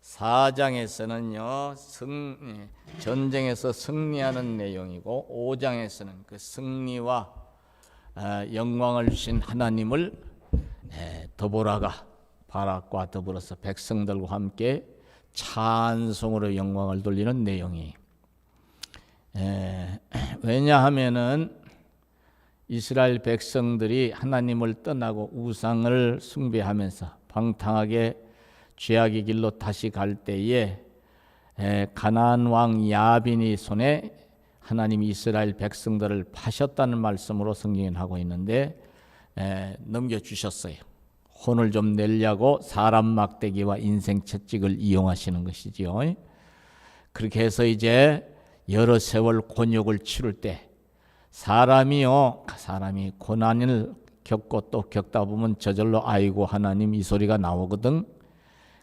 4장에서는요 전쟁에서 승리하는 내용이고 5장에서는 그 승리와 영광을 주신 하나님을 더보라가 바락과 더불어서 백성들과 함께 찬송으로 영광을 돌리는 내용이 왜냐하면은 이스라엘 백성들이 하나님을 떠나고 우상을 숭배하면서 방탕하게 죄악의 길로 다시 갈 때에 가나안 왕 야빈이 손에 하나님이 이스라엘 백성들을 파셨다는 말씀으로 성경은 하고 있는데 넘겨주셨어요. 혼을 좀 내려고 사람 막대기와 인생 채찍을 이용하시는 것이지요. 그렇게 해서 이제 여러 세월 곤욕을 치를 때 사람이 고난을 겪고 또 겪다 보면 저절로 아이고 하나님 이 소리가 나오거든.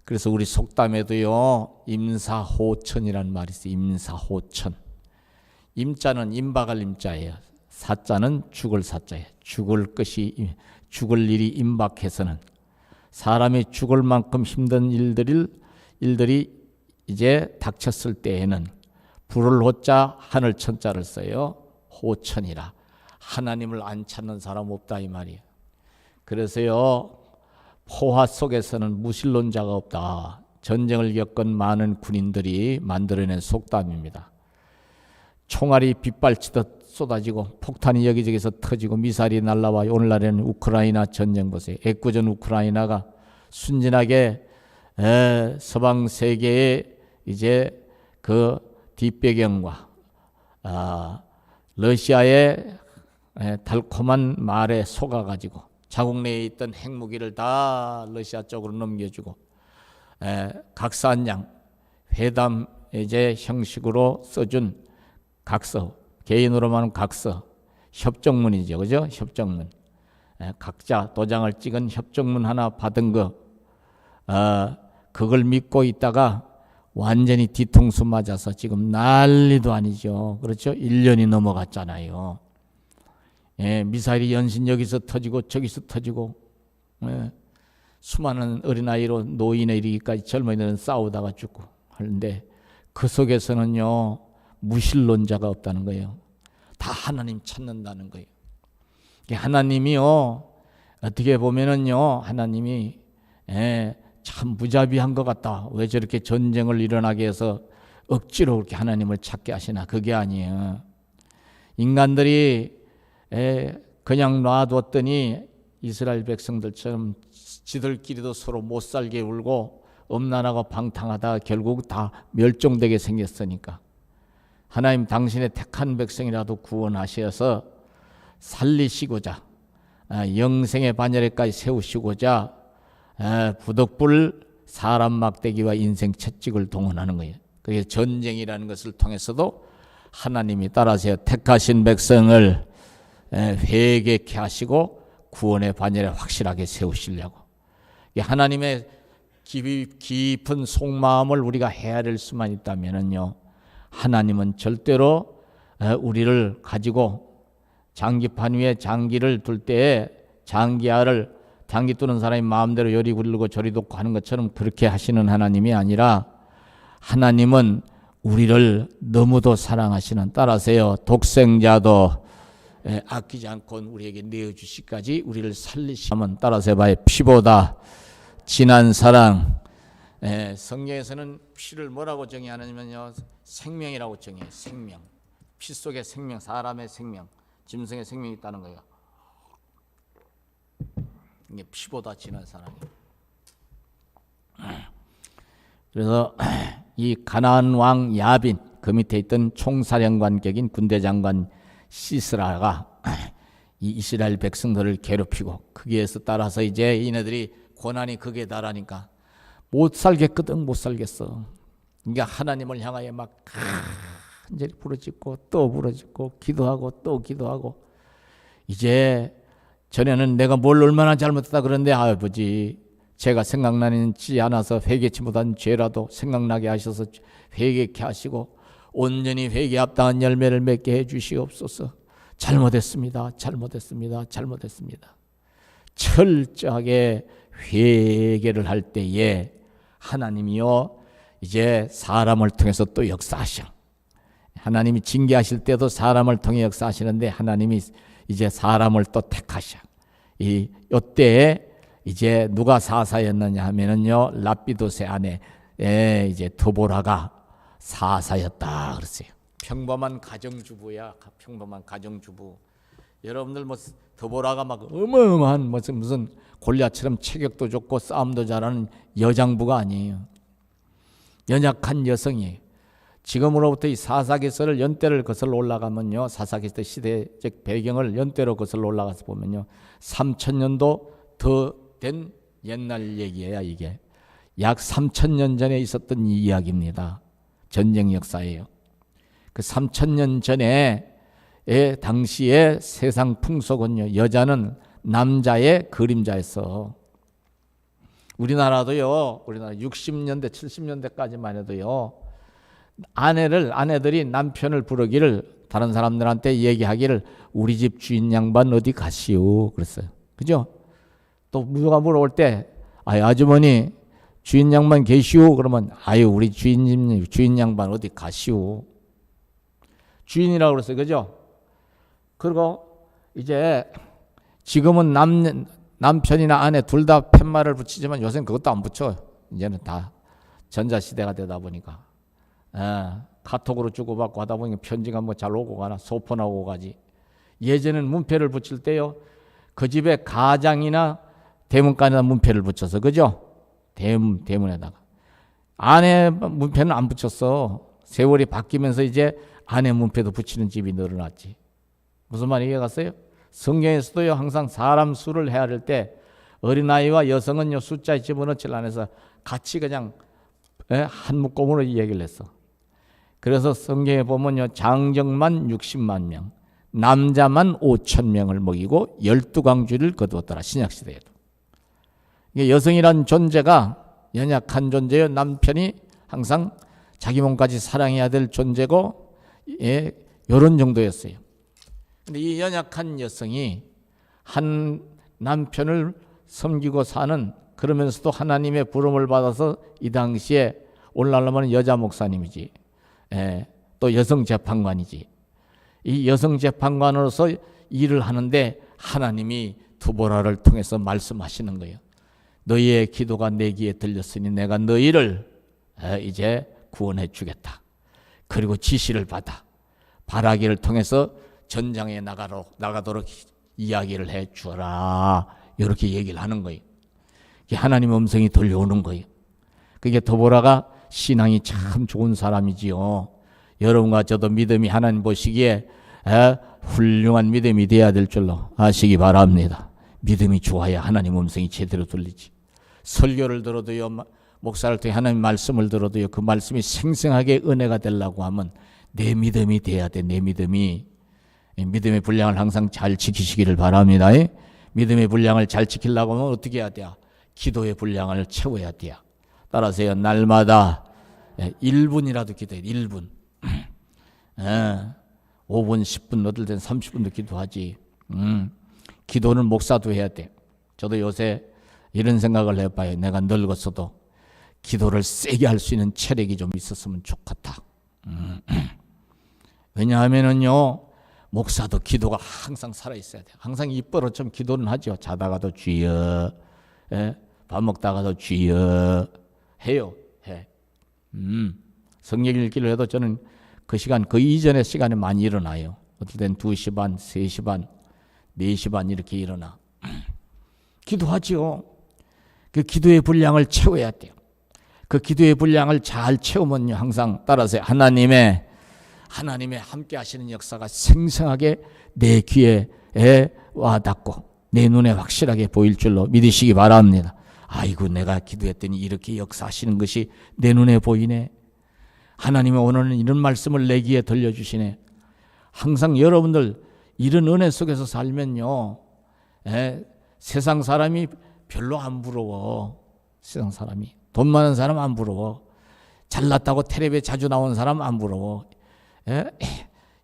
그래서 우리 속담에도요 임사호천이라는 말이 있어요. 임사호천. 임자는 임박할 임자예요. 사자는 죽을 사자예요. 죽을 일이 임박해서는 사람이 죽을 만큼 힘든 일들이 이제 닥쳤을 때에는 불을 호자 하늘 천자를 써요. 호천이라. 하나님을 안 찾는 사람 없다 이 말이에요. 그래서요 포화 속에서는 무신론자가 없다. 전쟁을 겪은 많은 군인들이 만들어낸 속담입니다. 총알이 빗발치듯 쏟아지고 폭탄이 여기저기서 터지고 미사일이 날라와요. 오늘날에는 우크라이나 전쟁 보세요. 애꿎은 우크라이나가 순진하게 서방 세계의 이제 그 뒷배경과 러시아의 달콤한 말에 속아가지고 자국 내에 있던 핵무기를 다 러시아 쪽으로 넘겨주고 각사한양 회담 이제 형식으로 써준 각서, 개인으로 하면 각서, 협정문이죠, 그죠? 협정문. 각자 도장을 찍은 협정문 하나 받은 그걸 믿고 있다가 완전히 뒤통수 맞아서 지금 난리도 아니죠. 그렇죠? 1년이 넘어갔잖아요. 미사일이 연신 여기서 터지고 저기서 터지고 수많은 어린아이로 노인에 이르기까지 젊은이들은 싸우다가 죽고 하는데 그 속에서는요 무신론자가 없다는 거예요. 다 하나님 찾는다는 거예요. 하나님이요 어떻게 보면은요 하나님이 참 무자비한 것 같다. 왜 저렇게 전쟁을 일어나게 해서 억지로 그렇게 하나님을 찾게 하시나. 그게 아니에요. 인간들이 그냥 놔뒀더니 이스라엘 백성들처럼 지들끼리도 서로 못 살게 울고 엄난하고 방탕하다 결국 다 멸종되게 생겼으니까 하나님 당신의 택한 백성이라도 구원하셔서 살리시고자 영생의 반열에까지 세우시고자 부득불 사람 막대기와 인생 채찍을 동원하는 거예요. 그게 전쟁이라는 것을 통해서도 하나님이 따라서 택하신 백성을 회개케 하시고 구원의 반열에 확실하게 세우시려고. 하나님의 깊은 속마음을 우리가 헤아릴 수만 있다면요, 하나님은 절대로 우리를 가지고 장기판 위에 장기를 둘 때에 장기 두는 사람이 마음대로 요리 굴르고 저리 돕고 하는 것처럼 그렇게 하시는 하나님이 아니라 하나님은 우리를 너무도 사랑하시는, 따라서요 독생자도 아끼지 않고 우리에게 내어주시기까지 우리를 살리시면 따라서 해봐요. 피보다 진한 사랑. 성경에서는 피를 뭐라고 정의하느냐면요 생명이라고 정의해요. 생명. 피 속에 생명, 사람의 생명, 짐승의 생명이 있다는 거예요. 이게 피보다 진한 사랑이에요. 그래서 이 가나안 왕 야빈, 그 밑에 있던 총사령관격인 군대장관 시스라가 이 이스라엘 백성들을 괴롭히고 거기에서 따라서 이제 이네들이 고난이 극에 달하니까 못 살겠거든. 못 살겠어. 그러니까 하나님을 향하여 막 간절히 부르짖고 또 부르짖고 기도하고 또 기도하고, 이제 전에는 내가 뭘 얼마나 잘못했다 그런데 아버지 제가 생각나지 않아서 회개치 못한 죄라도 생각나게 하셔서 회개케 하시고 온전히 회개 합당한 열매를 맺게 해 주시옵소서. 잘못했습니다. 철저하게 회개를 할 때에 하나님이요 이제 사람을 통해서 또 역사하셔. 하나님이 징계하실 때도 사람을 통해 역사하시는데 하나님이 이제 사람을 또 택하셔. 이때에 이제 누가 사사였느냐 하면은요, 랍비도세 아내 이제 드보라가 사사였다 그랬어요. 평범한 가정주부야, 평범한 가정주부. 여러분들 뭐 드보라가 막 어마어마한 무슨 골리앗처럼 체격도 좋고 싸움도 잘하는 여장부가 아니에요. 연약한 여성이. 지금으로부터 이 사사기서를 연대를 거슬러 올라가면요, 사사기서 시대적 배경을 연대로 거슬러 올라가서 보면요, 3000년도 더 된 옛날 얘기예요. 이게 약 3000년 전에 있었던 이 이야기입니다. 전쟁 역사예요. 그 3000년 전에 당시의 세상 풍속은요, 여자는 남자의 그림자였어. 우리나라 60년대 70년대까지만 해도요, 아내들이 남편을 부르기를, 다른 사람들한테 얘기하기를 우리 집 주인 양반 어디 가시오 그랬어요. 그죠? 또 누가 물어볼 때 아주머니 주인 양반 계시오 그러면 우리 주인 양반 어디 가시오. 주인이라고 그랬어요. 그죠? 그리고 이제 지금은 남편이나 아내 둘 다 팻말을 붙이지만 요새는 그것도 안 붙여. 이제는 다 전자시대가 되다 보니까 카톡으로 주고받고 하다 보니까 편지가 뭐 잘 오고 가나 소포나 오고 가지. 예전에는 문패를 붙일 때요, 그 집에 가장이나 대문간에다 문패를 붙여서, 그죠? 대문에다가. 아내 문패는 안 붙였어. 세월이 바뀌면서 이제 아내 문패도 붙이는 집이 늘어났지. 무슨 말이 이해갔어요? 성경에서도요, 항상 사람 수를 헤아릴 때 어린아이와 여성은요, 숫자에 집어넣지 않아서 같이 그냥 한 묶음으로 얘기를 했어. 그래서 성경에 보면요, 장정만 60만 명, 남자만 5,000명을 먹이고 12광주를 거두었더라. 신약시대에도. 이게 여성이란 존재가 연약한 존재요. 남편이 항상 자기 몸까지 사랑해야 될 존재고, 이런 정도였어요. 근데 이 연약한 여성이 한 남편을 섬기고 사는, 그러면서도 하나님의 부름을 받아서 이 당시에 오늘날로는 여자 목사님이지, 또 여성 재판관이지. 이 여성 재판관으로서 일을 하는데 하나님이 드보라를 통해서 말씀하시는 거예요. 너희의 기도가 내 귀에 들렸으니 내가 너희를 이제 구원해 주겠다. 그리고 지시를 받아 바라기를 통해서 전장에 나가도록 이야기를 해 주어라. 이렇게 얘기를 하는 거예요. 하나님의 음성이 들려오는 거예요. 그게 드보라가 신앙이 참 좋은 사람이지요. 여러분과 저도 믿음이 하나님 보시기에 훌륭한 믿음이 되어야 될 줄로 아시기 바랍니다. 믿음이 좋아야 하나님 음성이 제대로 들리지. 설교를 들어도요, 목사를 통해 하나님 말씀을 들어도요, 그 말씀이 생생하게 은혜가 되려고 하면 내 믿음이 돼야 돼. 내 믿음이. 믿음의 분량을 항상 잘 지키시기를 바랍니다. 믿음의 분량을 잘 지키려고 하면 어떻게 해야 돼요? 기도의 분량을 채워야 돼요. 따라서요, 날마다 1분이라도 기도해야 돼. 1분. 5분, 10분, 어떨 땐 30분도 기도하지. 기도는 목사도 해야 돼. 저도 요새 이런 생각을 해봐요. 내가 늙었어도 기도를 세게 할 수 있는 체력이 좀 있었으면 좋겠다. 왜냐하면은요, 목사도 기도가 항상 살아있어야 돼요. 항상 입버릇처럼 기도는 하죠. 자다가도 주여, 밥 먹다가도 주여 해요. 성경 읽기를 해도 저는 그 시간, 그 이전의 시간에 많이 일어나요. 어떨 땐 2시 반, 3시 반, 4시 반 이렇게 일어나. 기도하지요. 그 기도의 분량을 채워야 돼요. 그 기도의 분량을 잘 채우면요, 항상 따라서 하나님의 함께 하시는 역사가 생생하게 내 귀에 와 닿고 내 눈에 확실하게 보일 줄로 믿으시기 바랍니다. 아이고, 내가 기도했더니 이렇게 역사하시는 것이 내 눈에 보이네. 하나님이 오늘은 이런 말씀을 내 귀에 들려주시네. 항상 여러분들 이런 은혜 속에서 살면요, 세상 사람이 별로 안 부러워. 세상 사람이. 돈 많은 사람 안 부러워. 잘났다고 텔레비에 자주 나온 사람 안 부러워.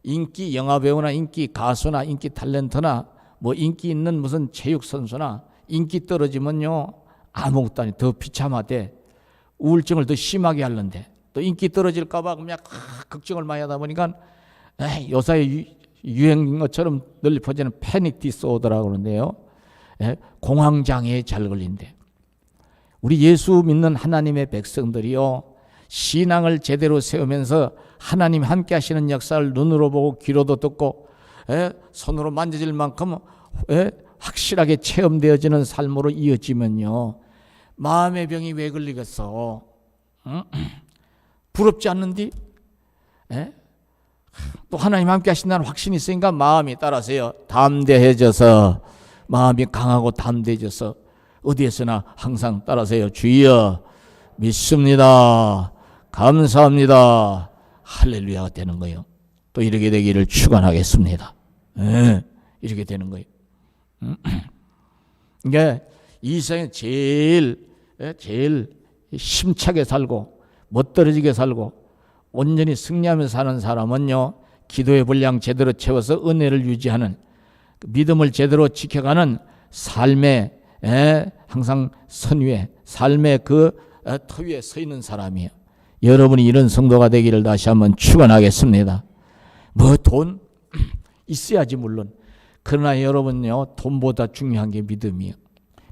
인기 영화배우나 인기 가수나 인기 탤런트나 뭐 인기 있는 무슨 체육선수나 인기 떨어지면요, 아무것도 아니, 더 비참하대. 우울증을 더 심하게 하는데 또 인기 떨어질까봐 그냥 걱정을 많이 하다 보니까 요새 유행인 것처럼 널리 퍼지는 패닉 디스오더라고 그러는데요. 공황장애에 잘 걸린대. 우리 예수 믿는 하나님의 백성들이요, 신앙을 제대로 세우면서 하나님 함께 하시는 역사를 눈으로 보고 귀로도 듣고 손으로 만져질 만큼 확실하게 체험되어지는 삶으로 이어지면요, 마음의 병이 왜 걸리겠어? 응? 부럽지 않는디? 또 하나님 함께 하신다는 확신이 있으니까 마음이 따라서요, 담대해져서, 마음이 강하고 담대해져서 어디에서나 항상 따라서요, 주여 믿습니다, 감사합니다, 할렐루야가 되는 거예요. 또 이렇게 되기를 축원하겠습니다. 이렇게 되는 거예요. 그러니까 이 세상에 제일 심차게 살고 멋들어지게 살고 온전히 승리하면서 사는 사람은요, 기도의 분량 제대로 채워서 은혜를 유지하는, 믿음을 제대로 지켜가는 삶의 항상 선 위에, 삶의 그 터 위에 서 있는 사람이에요. 여러분이 이런 성도가 되기를 다시 한번 축원하겠습니다. 뭐 돈 있어야지 물론. 그러나 여러분요, 돈보다 중요한 게 믿음이에요.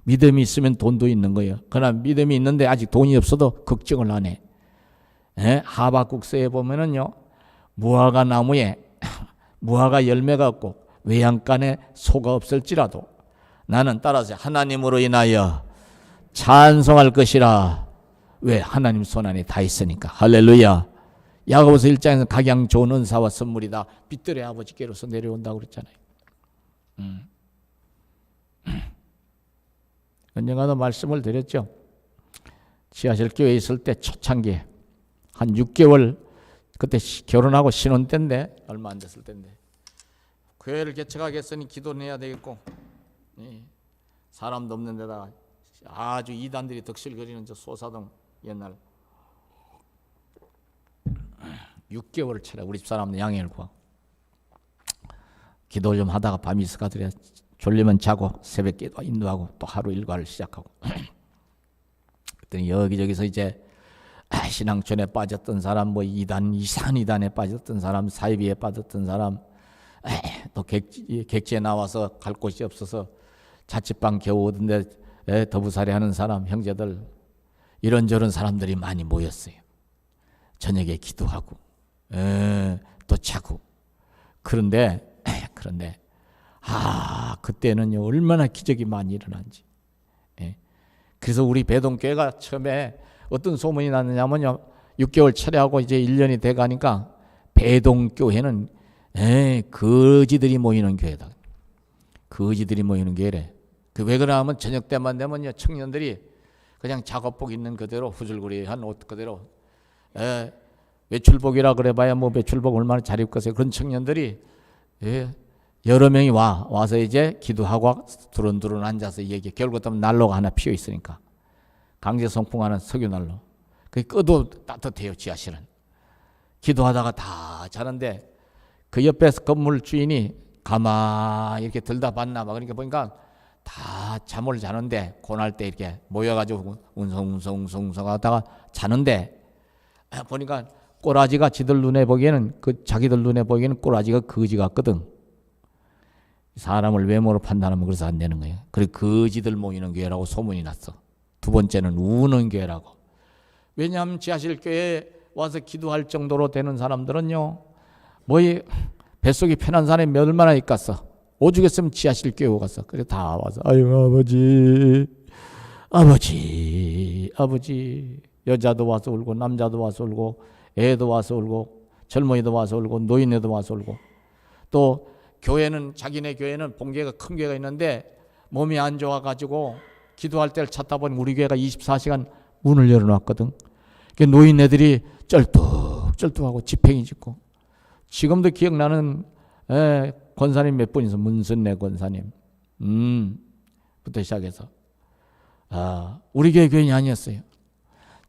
믿음이 있으면 돈도 있는 거예요. 그러나 믿음이 있는데 아직 돈이 없어도 걱정을 안 해. 하박국서에 보면은요, 무화과 나무에 무화과 열매가 없고 외양간에 소가 없을지라도 나는 따라서 하나님으로 인하여 찬송할 것이라. 왜? 하나님 손안에 다 있으니까. 할렐루야. 야고보서 1장에서 각양 좋은 은사와 선물이다, 빛들의 아버지께로서 내려온다고 그랬잖아요. 언젠가도 말씀을 드렸죠. 지하실 교회에 있을 때 초창기에 한 6개월, 그때 결혼하고 신혼 때인데, 얼마 안 됐을 때인데, 교회를 개척하겠으니 기도는 해야 되겠고, 사람도 없는 데다가 아주 이단들이 덕실거리는 저 소사동, 옛날 6개월을 채라 우리 집사람들 양해를 구하고 기도 좀 하다가 밤이 있어가더래. 졸리면 자고 새벽기도 인도하고 또 하루 일과를 시작하고 그랬더니 여기저기서 이제 신앙촌에 빠졌던 사람, 뭐 이상한 이단에 빠졌던 사람, 사이비에 빠졌던 사람, 또 객지에 나와서 갈 곳이 없어서 자취방 겨우 오던데 더부살이 하는 사람, 형제들, 이런저런 사람들이 많이 모였어요. 저녁에 기도하고 또 자고. 그런데 그때는요, 얼마나 기적이 많이 일어난지. 그래서 우리 배동교회가 처음에 어떤 소문이 났느냐면요, 6개월 철회하고 이제 1년이 돼가니까 배동교회는 거지들이 모이는 교회다. 거지들이 모이는 교회래. 그 왜 그러냐면 저녁 때만 되면요, 청년들이 그냥 작업복 있는 그대로 후줄거리한 옷 그대로, 외출복이라 그래봐야 뭐 외출복 얼마나 잘 입고 있어요. 그런 청년들이 여러 명이 와서 이제 기도하고 두런두런 앉아서 얘기해. 결국 또 난로가 하나 피어 있으니까, 강제 송풍하는 석유난로. 그게 끄도 따뜻해요. 지하실은. 기도하다가 다 자는데 그 옆에 건물 주인이 가만히 이렇게 들다 봤나 봐. 그러니까 보니까 다 잠을 자는데, 고날 때 이렇게 모여가지고 웅성웅성 하다가 자는데, 보니까 꼬라지가 자기들 눈에 보기에는 꼬라지가 거지 같거든. 사람을 외모로 판단하면 그래서 안 되는 거예요. 그래, 거지들 모이는 교회라고 소문이 났어. 두 번째는 우는 교회라고. 왜냐하면 지하실 교회에 와서 기도할 정도로 되는 사람들은요, 뭐 뱃속이 편한 사람이 얼마나 있겠어. 오죽했으면 지하실 교회 갔어. 그래 다 와서 아유 아버지, 여자도 와서 울고 남자도 와서 울고 애도 와서 울고 젊은이도 와서 울고 노인네도 와서 울고. 또 교회는, 자기네 교회는 본교회가 큰 교회가 있는데 몸이 안 좋아가지고 기도할 때를 찾다 보니 우리 교회가 24시간 문을 열어놨거든. 노인네들이 쩔뚝쩔뚝하고 지팽이 짓고. 지금도 기억나는 권사님 몇 분이서, 문선래 권사님 부터 시작해서 우리 교회 교인이 아니었어요.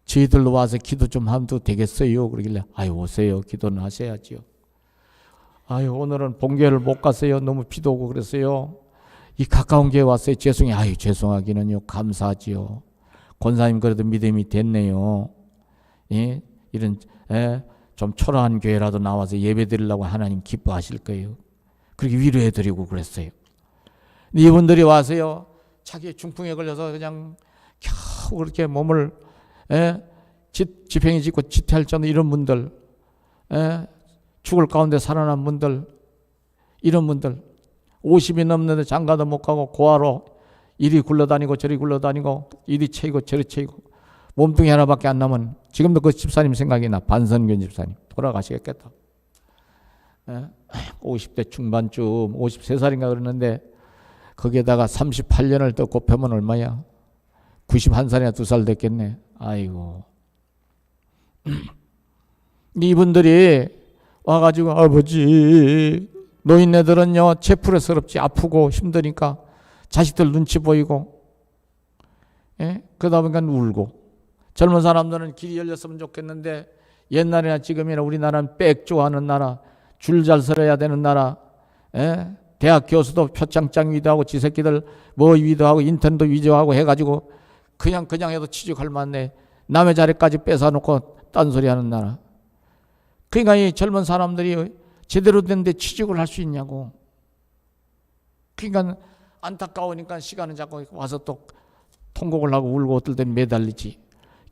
저희들로 와서 기도 좀 하면 되겠어요? 그러길래 아유 오세요. 기도는 하셔야지요. 아유 오늘은 본교회를 못 갔어요. 너무 비도 오고 그랬어요. 이 가까운 교회 왔어요. 죄송해요. 아유 죄송하기는요. 감사하지요. 권사님 그래도 믿음이 됐네요. 예? 이런 좀 초라한 교회라도 나와서 예배 드리려고 하나님 기뻐하실 거예요. 그렇게 위로해 드리고 그랬어요. 근데 이분들이 와서요, 자기 중풍에 걸려서 그냥 겨우 그렇게 몸을 지팽이 짓고 지퇴할 정도 이런 분들, 죽을 가운데 살아난 분들, 이런 분들 50이 넘는데 장가도 못 가고 고아로 이리 굴러다니고 저리 굴러다니고 이리 채이고 저리 채이고 몸뚱이 하나밖에 안 남은, 지금도 그 집사님 생각이 나. 반선균 집사님 돌아가시겠겠다. 50대 중반쯤 53살인가 그러는데 거기에다가 38년을 더 곱하면 얼마야? 91살이나 2살 됐겠네. 아이고. 이분들이 와가지고 아버지, 노인네들은요 체풀에서럽지 아프고 힘드니까 자식들 눈치 보이고, 그러다 보니까 울고, 젊은 사람들은 길이 열렸으면 좋겠는데 옛날이나 지금이나 우리나라는 빽 좋아하는 나라, 줄 잘 서야 되는 나라, 대학 교수도 표창장 위도하고 지 새끼들 뭐 위도하고 인턴도 위조하고 해가지고 그냥 해도 취직할 만해. 남의 자리까지 뺏어놓고 딴소리하는 나라. 그러니까 이 젊은 사람들이 제대로 된 데 취직을 할 수 있냐고. 그러니까 안타까우니까 시간은 자꾸 와서 또 통곡을 하고 울고 어떨 때는 매달리지.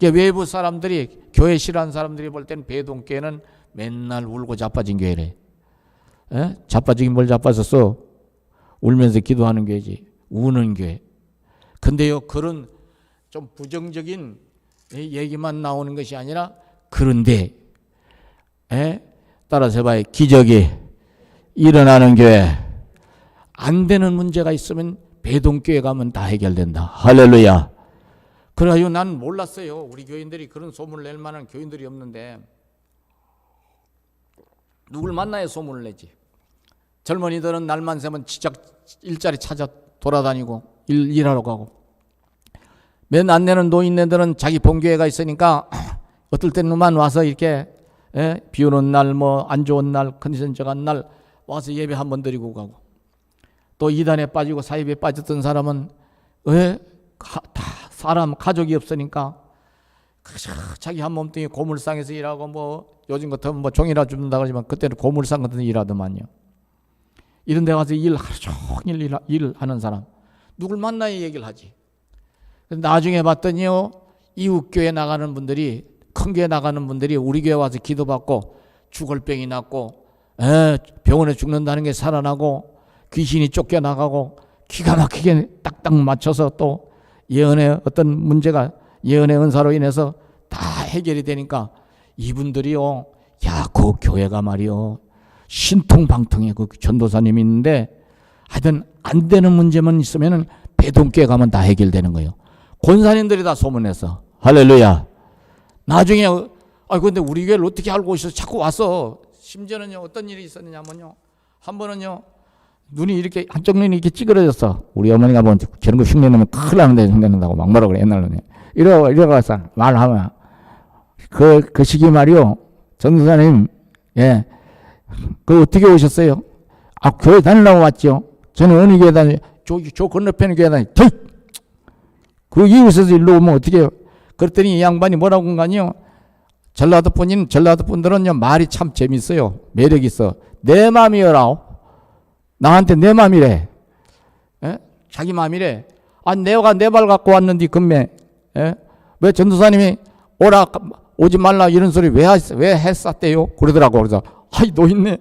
외부 사람들이, 교회 싫어하는 사람들이 볼 때는 배동교회는 맨날 울고 자빠진 교회래. 자빠지긴 뭘 자빠졌어. 울면서 기도하는 교회지. 우는 교회. 근데요, 그런 좀 부정적인 얘기만 나오는 것이 아니라, 그런데 따라서 해봐요. 기적이 일어나는 교회. 안 되는 문제가 있으면 배동교회 가면 다 해결된다. 할렐루야. 그래가지고 난 몰랐어요. 우리 교인들이 그런 소문을 낼 만한 교인들이 없는데 누굴 만나야 소문을 내지. 젊은이들은 날만 새면 지적 일자리 찾아 돌아다니고 일하러 가고, 맨 안 내는 노인네들은 자기 본교회가 있으니까 어떨 때는만 와서 이렇게 비 오는 날, 뭐 안 좋은 날, 컨디션 저간 날 와서 예배 한번 드리고 가고, 또 이단에 빠지고 사입에 빠졌던 사람은 다 사람 가족이 없으니까 자기 한 몸뚱이 고물상에서 일하고, 뭐 요즘 같으면 뭐 종이라 줍는다 그러지만 그때는 고물상 같은 데 일하더만요. 이런 데 가서 하루 종일 일하는 사람 누굴 만나야 얘기를 하지. 나중에 봤더니요, 이웃교회 나가는 분들이, 큰 교회 나가는 분들이 우리 교회 와서 기도받고 죽을 병이 낫고, 병원에 죽는다는 게 살아나고, 귀신이 쫓겨나가고, 기가 막히게 딱딱 맞춰서 또 예언의 어떤 문제가 예언의 은사로 인해서 다 해결이 되니까 이분들이요, 야, 그 교회가 말이요 신통방통해. 그 전도사님이 있는데 하여튼 안 되는 문제만 있으면은 배동교회 가면 다 해결되는 거예요. 권사님들이 다 소문내서. 할렐루야. 나중에 근데 우리 교회를 어떻게 알고 오셔서 자꾸 와서, 심지어는요 어떤 일이 있었느냐면요, 한 번은요 눈이 이렇게 한쪽 눈이 이렇게 찌그러졌어. 우리 어머니가 뭐 저런 거 흉내내면 큰일 나는데 흉내낸다고 막 뭐라 그래 옛날에는. 이러가서 말하면 그 시기 말이요, 전도사님, 그 어떻게 오셨어요? 교회 다니려고 왔죠. 저는 어느 교회 다니, 저 건너편에 교회 다니. 그 이웃에서 일로 오면 어떻게 해요? 그랬더니 이 양반이 뭐라고 한가니요, 전라도 분들은요 말이 참 재밌어요. 매력 있어. 내 맘이여라. 나한테 내 맘이래. 자기 맘이래. 내가 내 말 갖고 왔는데 금매. 왜 전도사님이 오지 말라 이런 소리 왜 했었대요? 그러더라고. 그래서 노인네.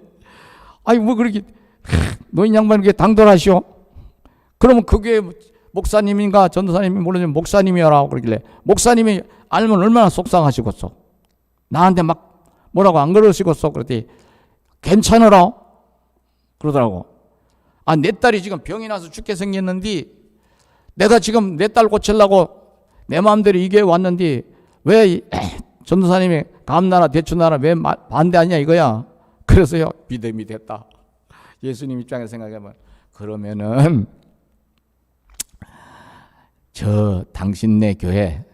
뭐 그렇게 노인 양반 그렇게 당돌하시오? 그러면 그게 목사님인가 전도사님이 모르지만 목사님이라고 그러길래, 목사님이 알면 얼마나 속상하시겠어. 나한테 막 뭐라고 안 그러시겠어. 그랬더니 괜찮으라 그러더라고. 내 딸이 지금 병이 나서 죽게 생겼는데 내가 지금 내 딸 고치려고 내 마음대로 이 교회 왔는데 왜 전도사님이 감나라 대추나라 왜 반대하냐 이거야. 그래서요 믿음이 됐다. 예수님 입장에서 생각해보면, 그러면은 저 당신네 교회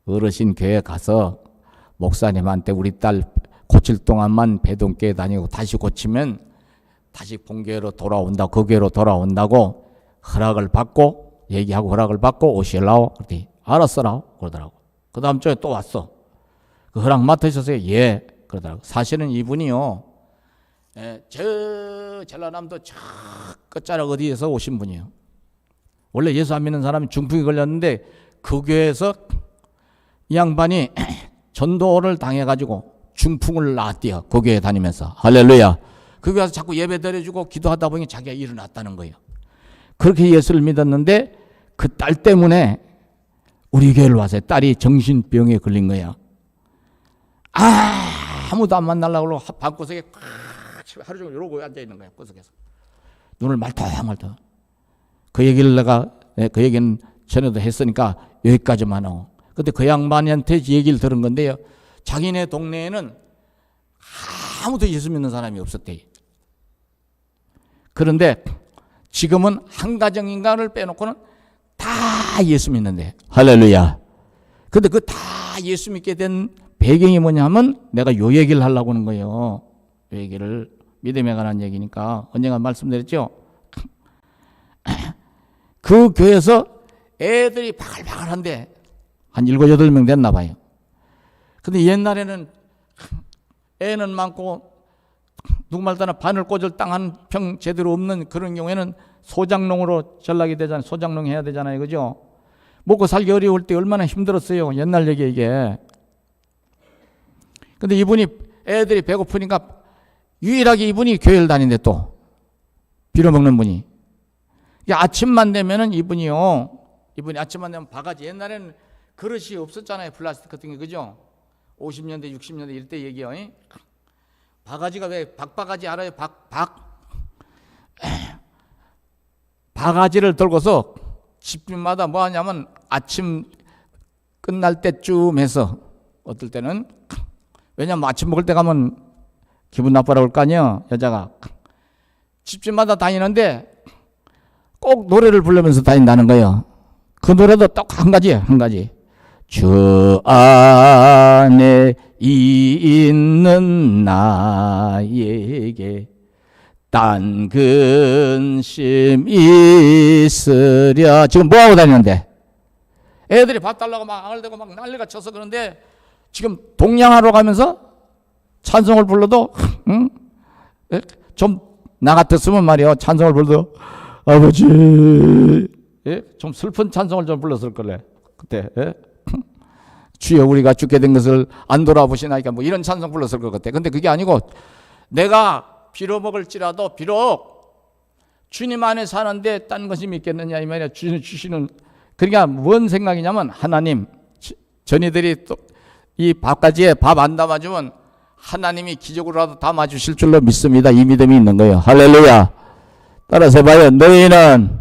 어르신 교회 가서 목사님한테 우리 딸 고칠 동안만 배동교회 다니고 다시 고치면 다시 본교회로 돌아온다, 그 교회로 돌아온다고 허락을 받고, 얘기하고 허락을 받고 오실라고. 그랬더니 알았어라 그러더라고. 그 다음 주에 또 왔어. 그 허락 맡으셨어요? 예. 그러더라고. 사실은 이분이요, 저 전라남도 저 끝자락 어디에서 오신 분이에요. 원래 예수 안 믿는 사람이 중풍이 걸렸는데 그 교회에서 이 양반이 전도를 당해가지고 중풍을 나았대요. 그 교회 다니면서. 할렐루야. 그 교회 와서 자꾸 예배 드려주고 기도하다 보니 자기가 일어났다는 거예요. 그렇게 예수를 믿었는데 그 딸 때문에 우리 교회를 와서 딸이 정신병에 걸린 거예요. 아무도 안 만나려고 하고 방구석에 하루 종일 이러고 앉아있는 거예요. 구석에서. 눈을 말똥말똥. 그 얘기를 그 얘기는 전에도 했으니까 여기까지만 하고. 근데 그 양반한테 얘기를 들은 건데요. 자기네 동네에는 아무도 예수 믿는 사람이 없었대요. 그런데 지금은 한 가정 인간을 빼놓고는 다 예수 믿는데. 할렐루야. 근데 그 다 예수 믿게 된 배경이 뭐냐면 내가 요 얘기를 하려고 하는 거예요. 요 얘기를. 믿음에 관한 얘기니까 언젠가 말씀드렸죠. 그 교회에서 애들이 바글바글한데 한 7, 8명 됐나 봐요. 근데 옛날에는 애는 많고 누구 말따나 바늘 꽂을 땅 한 평 제대로 없는 그런 경우에는 소장농으로 전락이 되잖아요. 소장농 해야 되잖아요. 그죠? 먹고 살기 어려울 때 얼마나 힘들었어요. 옛날 얘기 이게. 근데 이분이 애들이 배고프니까 유일하게 이분이 교회를 다니는데 또 빌어먹는 분이. 아침만 되면은 이분이 아침만 되면 바가지. 옛날에는 그릇이 없었잖아요. 플라스틱 같은 게. 그죠? 50년대 60년대 이럴 때 얘기요. 바가지가 왜 박바가지 알아요? 바가지를 들고서 집집마다 뭐 하냐면 아침 끝날 때쯤 해서 어떨 때는 왜냐면 아침 먹을 때 가면 기분 나빠라고 할 거 아니에요. 여자가 집집마다 다니는데 꼭 노래를 부르면서 다닌다는 거예요. 그 노래도 딱 한 가지. 주 안에 있는 나에게 딴 근심 있으랴. 지금 뭐하고 다니는데? 애들이 밥 달라고 막 ang을대고 막 난리가 쳐서 그런데 지금 동양하러 가면서 찬송을 불러도 좀 나 같았으면 말이요. 찬송을 불러도 아버지 좀 슬픈 찬송을 좀 불렀을 거래. 그때 주여 우리가 죽게 된 것을 안 돌아보시나이까 뭐 이런 찬송 불렀을 것 같아. 근데 그게 아니고 내가 빌어먹을지라도 비록 주님 안에 사는데 딴 것이 믿겠느냐 이 말이야. 주시는. 그러니까 뭔 생각이냐면 하나님 전이들이 또 이 밥가지에 밥 안 담아주면 하나님이 기적으로라도 담아주실 줄로 믿습니다. 이 믿음이 있는 거예요. 할렐루야. 따라서 봐요. 너희는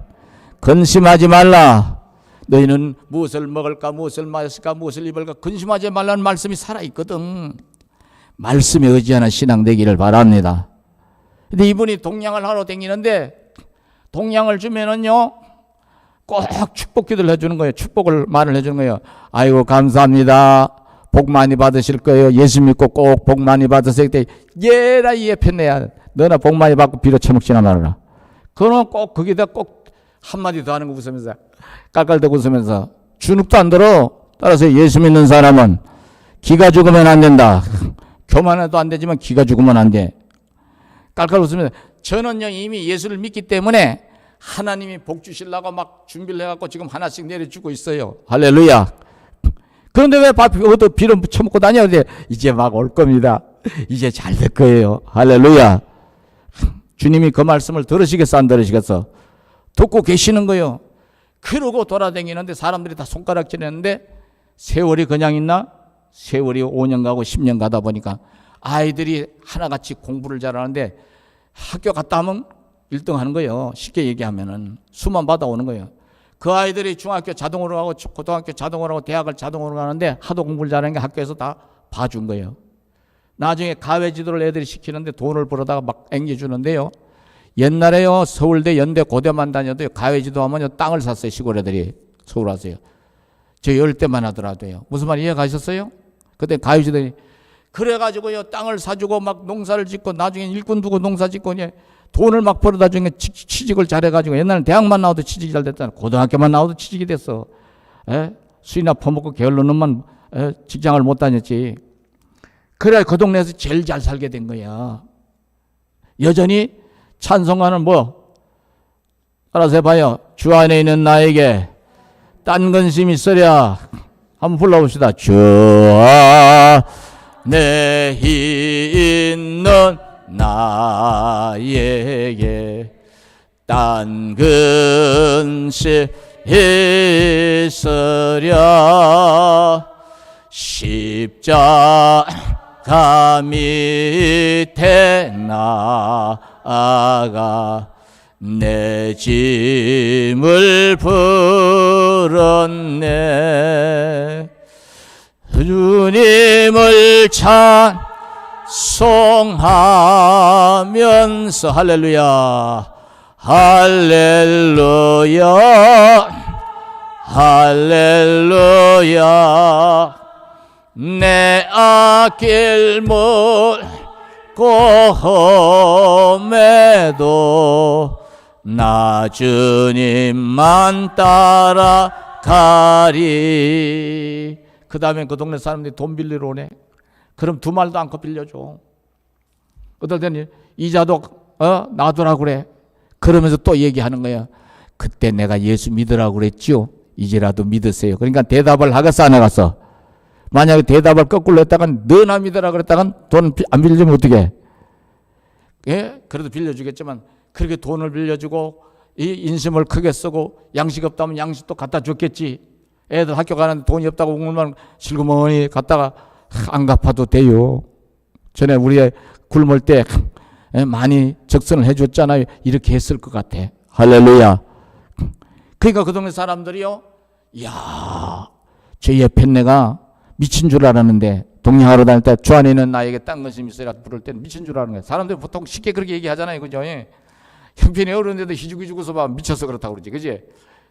근심하지 말라. 너희는 무엇을 먹을까 무엇을 마실까 무엇을 입을까 근심하지 말라는 말씀이 살아있거든. 말씀에 의지하는 신앙 되기를 바랍니다. 근데 이분이 동양을 하러 다니는데 동양을 주면은요 꼭 축복 기도를 해주는 거예요. 축복을 말을 해주는 거예요. 아이고 감사합니다. 복 많이 받으실 거예요. 예수 믿고 꼭 복 많이 받으세요. 예라 이에 편내야. 너나 복 많이 받고 비로 처먹지나 말아라. 그러면 꼭 거기다 꼭 한마디 더 하는 거 웃으면서 깔깔대고 웃으면서 주눅도 안 들어. 따라서 예수 믿는 사람은 기가 죽으면 안 된다. 교만해도 안 되지만 기가 죽으면 안 돼. 깔깔 웃으면서 저는요 이미 예수를 믿기 때문에 하나님이 복 주시려고 막 준비를 해갖고 지금 하나씩 내려주고 있어요. 할렐루야. 그런데 왜 밥 얻어 비로 처먹고 다녀? 이제 막 올 겁니다. 이제 잘 될 거예요. 할렐루야. 주님이 그 말씀을 들으시겠어 안 들으시겠어? 듣고 계시는 거예요. 그러고 돌아다니는데 사람들이 다 손가락질했는데 세월이 그냥 있나? 세월이 5년 가고 10년 가다 보니까 아이들이 하나같이 공부를 잘하는데 학교 갔다 하면 1등 하는 거예요. 쉽게 얘기하면은 수만 받아오는 거예요. 그 아이들이 중학교 자동으로 가고 고등학교 자동으로 가고 대학을 자동으로 가는데 하도 공부를 잘하는 게 학교에서 다 봐준 거예요. 나중에 가외지도를 애들이 시키는데 돈을 벌어다가 막 앵겨주는데요. 옛날에요 서울대 연대 고대만 다녀도요 가외지도 하면 땅을 샀어요. 시골 애들이 서울 와서요. 저 10대만 하더라도요. 무슨 말 이해가셨어요? 그때 가외지도니 그래가지고요 땅을 사주고 막 농사를 짓고 나중에 일꾼 두고 농사 짓고 돈을 막 벌어다 중에 취직을 잘해가지고 옛날에 대학만 나와도 취직이 잘 됐잖아. 고등학교만 나와도 취직이 됐어. 술이나 퍼먹고 게을른 놈만 직장을 못 다녔지. 그래야 그 동네에서 제일 잘 살게 된 거야. 여전히 찬송가는 뭐 알아서 해봐요. 주 안에 있는 나에게 딴 근심 있으랴. 한번 불러봅시다. 주 안에 있는 나에게 딴 근심 있으랴. 십자가 밑에 나아가 내 짐을 풀었네. 주님을 찬송하면서 할렐루야 할렐루야 할렐루야. 내 앞길 멀고험에도 나 주님만 따라가리. 그 다음에 그 동네 사람들이 돈 빌리러 오네. 그럼 두 말도 않고 빌려줘. 어떨 때는 이자도 놔두라고 그래. 그러면서 또 얘기하는 거야. 그때 내가 예수 믿으라고 그랬죠. 이제라도 믿으세요. 그러니까 대답을 하겠어 안 하겠어? 만약에 대답을 거꾸로 했다간 너나 믿으라 그랬다간 돈 안 빌려주면 어떻게? 예? 그래도 빌려주겠지만 그렇게 돈을 빌려주고 이 인심을 크게 쓰고 양식 없다면 양식도 갖다 줬겠지. 애들 학교 가는데 돈이 없다고 오늘만 실구멍이 갔다가 안 갚아도 돼요. 전에 우리 굶을 때 많이 적선을 해줬잖아요. 이렇게 했을 것 같아. 할렐루야. 그러니까 그 동네 사람들이요, 이야, 저 옆에 내가 미친 줄 알았는데 동양하러 다닐 때 주 안에 있는 나에게 딴 것이 있어야 부를 때는 미친 줄 아는 거야. 사람들이 보통 쉽게 그렇게 얘기하잖아요. 그죠? 형편이 어려운데도 희죽희죽해서 봐 미쳐서 그렇다고 그러지. 그지?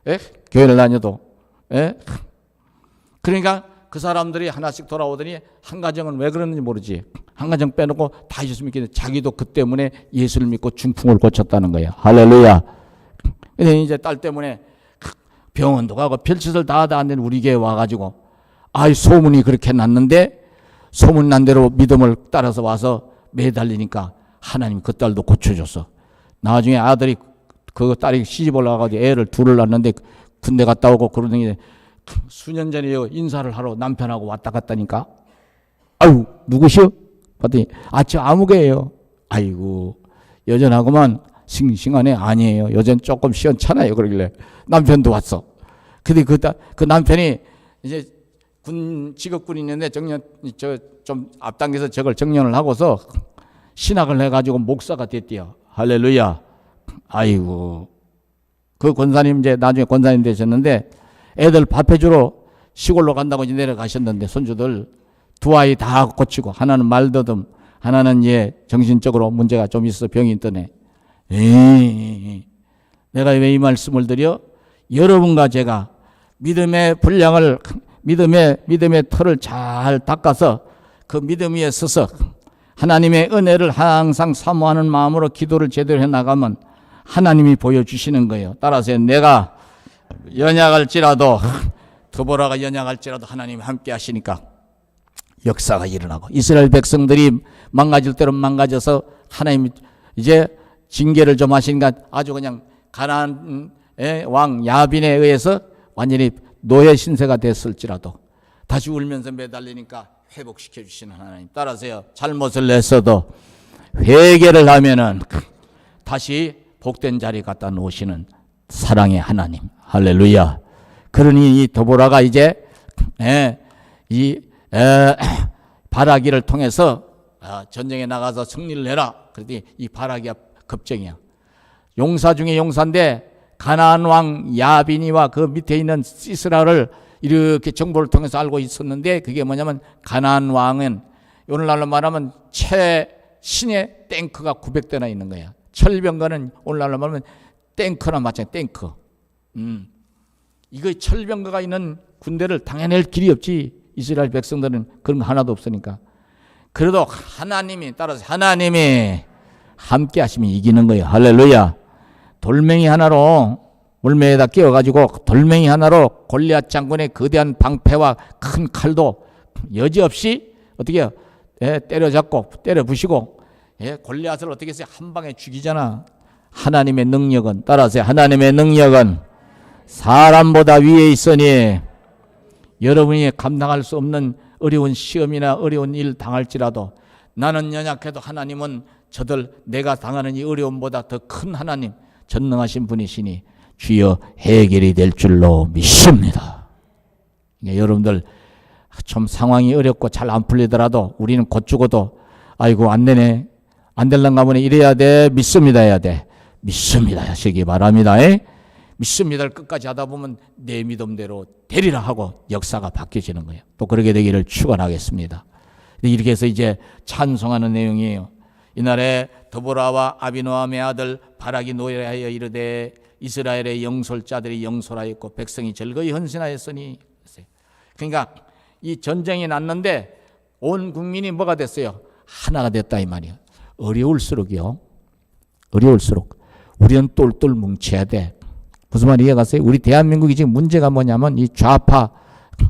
예? 교회를 다녀도. 예? 그러니까 그 사람들이 하나씩 돌아오더니 한 가정은 왜 그러는지 모르지. 한 가정 빼놓고 다 예수 믿겠는데 자기도 그 때문에 예수를 믿고 중풍을 고쳤다는 거야. 할렐루야. 근데 이제 딸 때문에 병원도 가고 별짓을 다 하는데 우리 교회 와가지고 아이 소문이 그렇게 났는데 소문 난 대로 믿음을 따라서 와서 매달리니까 하나님 그 딸도 고쳐줬어. 나중에 아들이 그 딸이 시집 올라가가지고 애를 둘을 낳았는데 군대 갔다 오고 그러더니 수년 전에 인사를 하러 남편하고 왔다 갔다니까. 아유 누구시오? 봤더니 저 아무개예요. 아이고 여전하고만 싱싱하네. 아니에요. 요즘 조금 시원찮아요. 그러길래 남편도 왔어. 근데 그 남편이 이제 직업군이 있는데 좀 앞당겨서 저걸 정년을 하고서 신학을 해가지고 목사가 됐대요. 할렐루야. 아이고 그 권사님 이제 나중에 권사님 되셨는데 애들 밥 해주러 시골로 간다고 이제 내려가셨는데 손주들 두 아이 다 고치고 하나는 말더듬 하나는 정신적으로 문제가 좀 있어 병이 있더네. 내가 왜 이 말씀을 드려? 여러분과 제가 믿음의 분량을 믿음의 털을 잘 닦아서 그 믿음 위에 서서 하나님의 은혜를 항상 사모하는 마음으로 기도를 제대로 해나가면 하나님이 보여주시는 거예요. 따라서 내가 연약할지라도 드보라가 연약할지라도 하나님이 함께 하시니까 역사가 일어나고 이스라엘 백성들이 망가질 대로 망가져서 하나님이 이제 징계를 좀 하시니까 아주 그냥 가나안 왕 야빈에 의해서 완전히 노예 신세가 됐을지라도 다시 울면서 매달리니까 회복시켜 주시는 하나님. 따라서요 잘못을 했어도 회개를 하면은 다시 복된 자리 갖다 놓으시는 사랑의 하나님. 할렐루야. 그러니 이 드보라가 이제 바라기를 통해서 전쟁에 나가서 승리를 해라. 그랬더니 이 바라기가 겁쟁이야. 용사 중에 용사인데 가나안 왕 야빈이와 그 밑에 있는 시스라를 이렇게 정보를 통해서 알고 있었는데 그게 뭐냐면 가나안 왕은 오늘날로 말하면 최신의 탱크가 900대나 있는 거야. 철병거는 오늘날로 말하면 탱크나 마찬가지 탱크. 이거 철병거가 있는 군대를 당해낼 길이 없지. 이스라엘 백성들은 그런 거 하나도 없으니까. 그래도 하나님이 따라서 하나님이 함께 하시면 이기는 거예요. 할렐루야. 돌멩이 하나로 물매에다 끼워가지고 돌멩이 하나로 골리앗 장군의 거대한 방패와 큰 칼도 여지없이 어떻게 해요? 때려잡고 때려 부시고 골리앗을 어떻게 했어요? 한 방에 죽이잖아. 하나님의 능력은 따라하세요. 하나님의 능력은 사람보다 위에 있으니 여러분이 감당할 수 없는 어려운 시험이나 어려운 일 당할지라도 나는 연약해도 하나님은 저들 내가 당하는 이 어려움보다 더 큰 하나님 전능하신 분이시니 주여 해결이 될 줄로 믿습니다. 여러분들 좀 상황이 어렵고 잘 안 풀리더라도 우리는 곧 죽어도 아이고 안 되네 안 될란가 보네 이래야 돼. 믿습니다 해야 돼. 믿습니다 하시기 바랍니다. 믿습니다를 끝까지 하다 보면 내 믿음대로 되리라 하고 역사가 바뀌어지는 거예요. 또 그렇게 되기를 축원하겠습니다. 이렇게 해서 이제 찬송하는 내용이에요. 이날에 드보라와 아비노함의 아들 바락이 노래하여 이르되 이스라엘의 영솔자들이 영솔하였고 백성이 즐거이 헌신하였으니. 그러니까 이 전쟁이 났는데 온 국민이 뭐가 됐어요? 하나가 됐다 이 말이에요. 어려울수록요. 어려울수록 우리는 똘똘 뭉쳐야 돼. 무슨 말이 이해가세요? 우리 대한민국이 지금 문제가 뭐냐면 이 좌파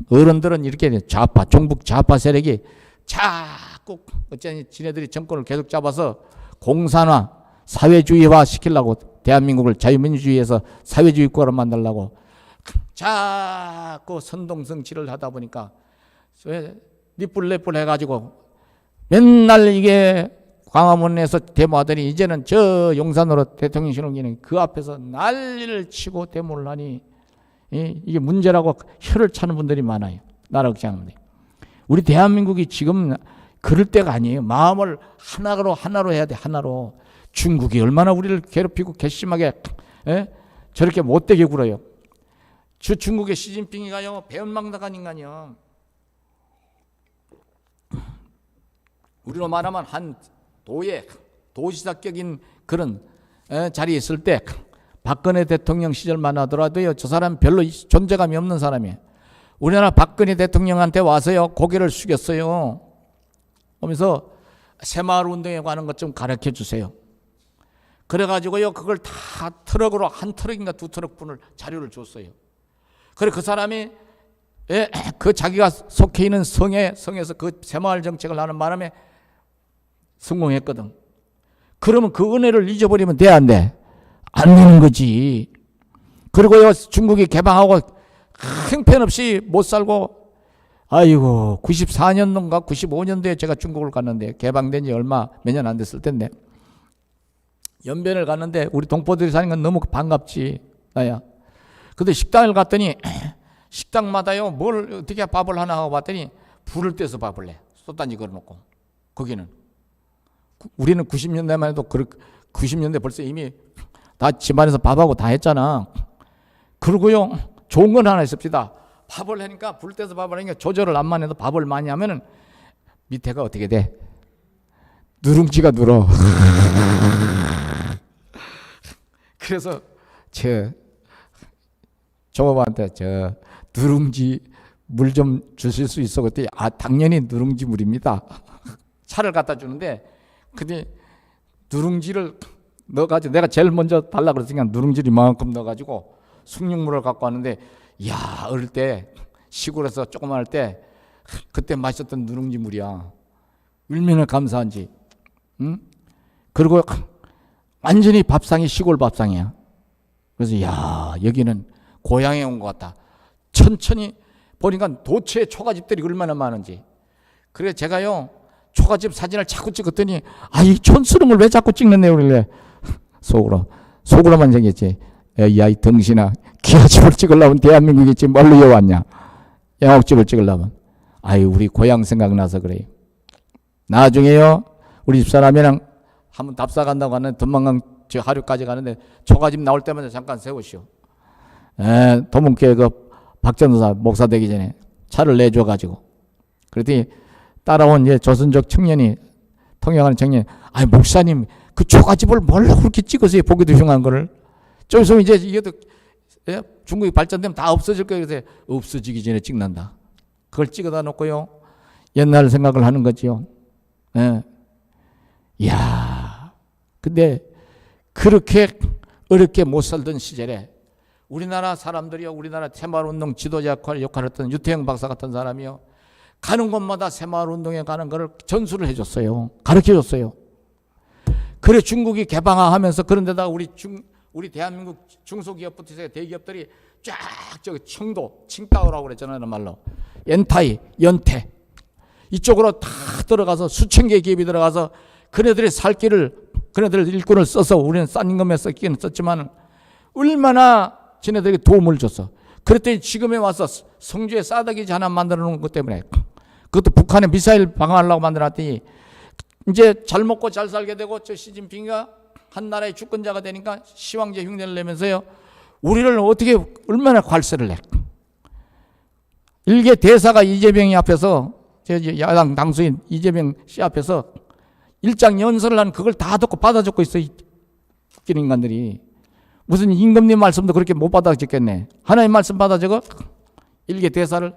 어른들은 이렇게 좌파 종북 좌파 세력이 자꾸 어쩌니 지네들이 정권을 계속 잡아서 공산화 사회주의화 시키려고 대한민국을 자유민주주의에서 사회주의 국가로 만들려고 자꾸 선동성치를 하다 보니까 니뿔내뿔 해가지고 맨날 이게 광화문에서 데모하더니 이제는 저 용산으로 대통령실옮기는 그 앞에서 난리를 치고 데모를 하니 이게 문제라고 혀를 차는 분들이 많아요. 나라 걱정하는데 우리 대한민국이 지금 그럴 때가 아니에요. 마음을 하나로 해야 돼. 하나로. 중국이 얼마나 우리를 괴롭히고 괘씸하게 저렇게 못되게 굴어요. 저 중국의 시진핑이가요 배은망덕한 인간이요. 우리로 말하면 한 도시사격인 그런 자리에 있을 때 박근혜 대통령 시절만 하더라도요 저 사람 별로 존재감이 없는 사람이에요. 우리나라 박근혜 대통령한테 와서요 고개를 숙였어요. 그러면서 새마을운동에 관한 것 좀 가르쳐 주세요. 그래가지고요 그걸 다 트럭으로 한 트럭인가 두 트럭분을 자료를 줬어요. 그래 그 사람이 그 자기가 속해 있는 성에서 그 새마을 정책을 하는 바람에 성공했거든. 그러면 그 은혜를 잊어버리면 돼 안 돼? 안 되는 거지. 그리고요 중국이 개방하고 형편없이 못 살고 아이고 94년도인가 95년도에 제가 중국을 갔는데 개방된 지 몇 년 안 됐을 텐데 연변을 갔는데 우리 동포들이 사는 건 너무 반갑지 나야. 근데 식당을 갔더니 식당마다요 뭘 어떻게 밥을 하나 하고 봤더니 불을 떼서 밥을 내. 솥단지 걸어놓고. 거기는 우리는 90년대만 해도 90년대 벌써 이미 다 집안에서 밥하고 다 했잖아. 그러고요 좋은 건 하나 있습니다. 밥을 하니까 불 떼서 밥을 하니까 조절을 안만 해도 밥을 많이 하면은 밑에가 어떻게 돼? 누룽지가 늘어. 그래서 종업한테 누룽지 물 좀 주실 수 있어? 그랬더니 당연히 누룽지 물입니다. 차를 갖다 주는데 근데 누룽지를 넣어가지고 내가 제일 먼저 달라 그랬으니까 누룽지를 이만큼 넣어가지고 숭늉물을 갖고 왔는데 야 어릴 때 시골에서 조그만 할 때 그때 마셨던 누룽지 물이야. 얼마나 감사한지. 응? 그리고 완전히 밥상이 시골 밥상이야. 그래서 야 여기는 고향에 온 것 같다. 천천히 보니까 도처에 초가집들이 얼마나 많은지. 그래 제가요 초가집 사진을 자꾸 찍었더니 이 촌스러운 걸 왜 자꾸 찍는데 그러길래 속으로만 생겼지. 야 이 덩신아 기아집을 찍으려면 대한민국에 지금 뭘로 왔냐. 양옥집을 찍으려면. 우리 고향 생각나서 그래요. 나중에요 우리 집사람이랑 한번 답사 간다고 하는데 덤만강 저 하류까지 가는데 초가집 나올 때마다 잠깐 세우시오. 도문교회 그 박전도사 목사 되기 전에 차를 내줘가지고 그랬더니 따라온 이제 조선족 청년이 통역하는 청년이 목사님 그 초가집을 뭘로 그렇게 찍으세요? 보기도 흉한 거를. 좀 있으면 이제 이게도 중국이 발전되면 다 없어질 거예요. 그래서 없어지기 전에 찍는다. 그걸 찍어다 놓고요 옛날 생각을 하는 거지요. 이야 근데 그렇게 어렵게 못 살던 시절에 우리나라 사람들이요 우리나라 새마을운동 지도자 역할을 했던 유태영 박사 같은 사람이요 가는 곳마다 새마을 운동에 가는 것을 전수를 해줬어요. 가르쳐줬어요. 그래 중국이 개방하면서 그런데다가 우리 대한민국 중소기업부터 해서 대기업들이 쫙 저기 청도, 칭다오라고 그랬잖아요. 말로 연타이, 연태 이쪽으로 다 들어가서 수천 개 기업이 들어가서 그네들의 살 길을 그네들 일꾼을 써서 우리는 싼 임금에 썼기는 썼지만 얼마나 지네들에게 도움을 줬어. 그랬더니 지금에 와서 성주에 싸다기지 하나 만들어 놓은 것 때문에 그것도 북한에 미사일 방어하려고 만들어놨더니 이제 잘 먹고 잘 살게 되고 저 시진핑이가 한 나라의 주권자가 되니까 시황제 흉내를 내면서요. 우리를 어떻게 얼마나 관세를 내. 일개 대사가 이재명이 앞에서 야당 당수인 이재명 씨 앞에서 일장 연설을 한 그걸 다 듣고 받아 적고 있어. 웃기는 인간들이. 무슨 임금님 말씀도 그렇게 못 받아 적겠네. 하나님 말씀 받아 적어? 일개 대사를.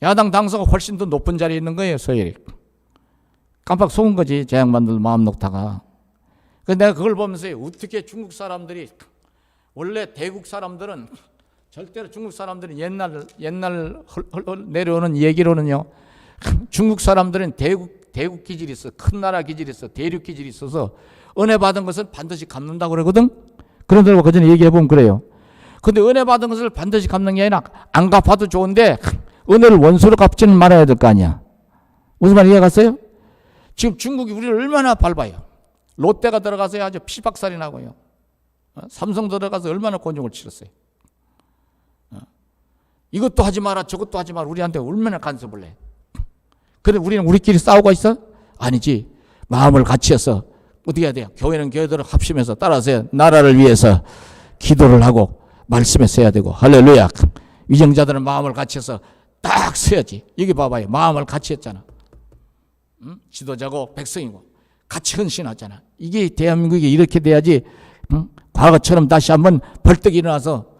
야당 당수가 훨씬 더 높은 자리에 있는 거예요. 소위. 깜빡 속은 거지. 제 양반들 마음 놓다가. 그래서 내가 그걸 보면서 어떻게 중국 사람들이 원래 대국 사람들은 절대로 중국 사람들은 옛날 내려오는 얘기로는요. 중국 사람들은 대국 기질이 있어. 큰 나라 기질이 있어. 대륙 기질이 있어서 은혜 받은 것을 반드시 갚는다고 그러거든. 그런 데로 그 전에 얘기해 보면 그래요. 근데 은혜 받은 것을 반드시 갚는 게 아니라 안 갚아도 좋은데 은혜를 원수로 갚지는 말아야 될 거 아니야. 무슨 말 이해 갔어요? 지금 중국이 우리를 얼마나 밟아요. 롯데가 들어가서 아주 피박살이 나고요. 삼성 들어가서 얼마나 곤욕을 치렀어요. 이것도 하지 마라 저것도 하지 마라 우리한테 얼마나 간섭을 해. 그래 우리는 우리끼리 싸우고 있어? 아니지. 마음을 같이 해서 어떻게 해야 돼요? 교회는 교회들을 합심해서 따라서 나라를 위해서 기도를 하고 말씀에 서야 되고 할렐루야. 위정자들은 마음을 같이 해서 딱 서야지. 여기 봐봐요. 마음을 같이 했잖아. 지도자고 백성이고 같이 헌신하잖아. 이게 대한민국이 이렇게 돼야지 과거처럼 다시 한번 벌떡 일어나서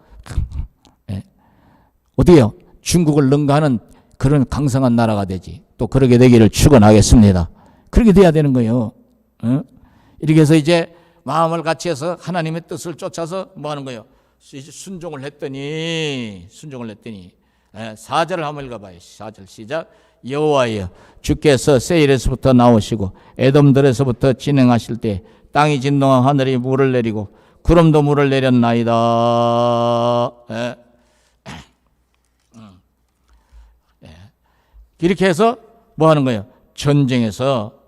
어디에요? 중국을 능가하는 그런 강성한 나라가 되지. 또 그렇게 되기를 축원하겠습니다. 그렇게 돼야 되는 거예요. 이렇게 해서 이제 마음을 같이 해서 하나님의 뜻을 쫓아서 뭐 하는 거예요? 순종을 했더니 4절을 한번 읽어봐요. 4절 시작. 여호와여 주께서 세일에서부터 나오시고 에돔들에서부터 진행하실 때 땅이 진동하고 하늘이 물을 내리고 구름도 물을 내렸나이다. 이렇게 해서 뭐 하는 거예요? 전쟁에서